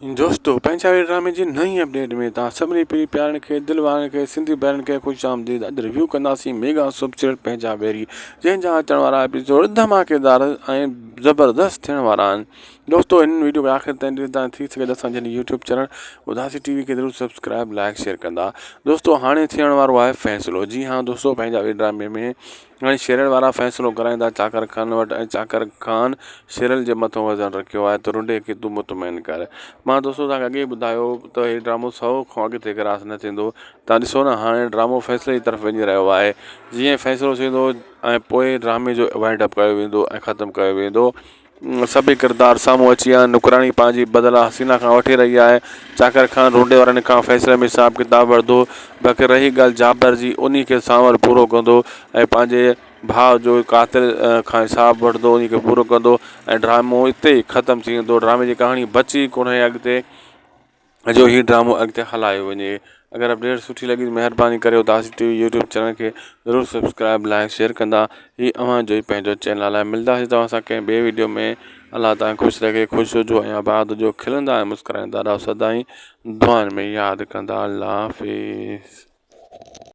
दोस्तों पंजाबी ड्रामे जी नई अपडेट में तव्हां सभिनी पहिरीं प्यारनि खे दिलि वारनि खे सिंधी भेनरुनि खे ख़ुशि आमदीद। अॼु रिव्यू कंदासीं मेगा सुपर सीरियल पंजाबी जंहिंजा अचण वारा एपिसोड धमाकेदार ऐं ज़बरदस्त थियण वारा आहिनि। दोस्तों इन वीडियो खे आख़िर ताईं ॾिसंदा थी सघे त असांजे यूट्यूब चैनल उदासी टीवी खे ज़रूरु सब्सक्राइब लाइक शेयर कंदा। दोस्तों हाणे थियण वारो आहे फ़ैसिलो। जी हाँ दोस्तों, पंजाबी ड्रामे में हाणे शेरल वारा फ़ैसिलो कराईंदा चाकर खान वटि ऐं चाकर खान शेरल जे मथां वज़न रखियो आहे त रुंडे खे तूं मुतमइन कर। मां दोस्तों तव्हांखे अॻे ॿुधायो त हीउ ड्रामो 100 खां अॻिते क्रॉस न थींदो। तव्हां ॾिसो न, हाणे ड्रामो फ़ैसिले जी तरफ़ वञी रहियो आहे। जीअं फ़ैसिलो थींदो ऐं पोइ ड्रामे जो वाइंड अप कयो वेंदो ऐं ख़तमु कयो वेंदो। सभई किरदार साम्हूं अची विया आहिनि। नुकराणी पंहिंजी बदिला हसीना खां वठी रही आहे। चाकर खान रुंडे वारनि खां फ़ैसिले में हिसाब किताब वठंदो। बाक़ी रही ॻाल्हि जाबर जी, उन खे सावर पूरो कंदो ऐं पंहिंजे भाउ जो कातिल खां हिसाब वठंदो, उन खे पूरो कंदो ऐं ड्रामो हिते ई ख़तमु थी वेंदो। ड्रामे जी कहाणी बची कोन्हे अॻिते, जो हीउ ड्रामो अॻिते हलायो वञे। अगरि अपडेट सुठी लॻी त महिरबानी करे उदासी टीवी यूट्यूब चैनल खे ज़रूरु सब्सक्राइब लाइक शेयर कंदा। हीउ अव्हांजो ई पंहिंजो चैनल आहे। मिलंदासीं तव्हां सां कंहिं ॿिए वीडियो में। अलाह तव्हां ख़ुशि रखे, ख़ुशि हुजो ऐं आबाद हुजो, खिलंदा ऐं मुस्कुराईंदा रहो, सदाईं दुआनि में यादि कंदा। अल्लाह हाफ़िज़।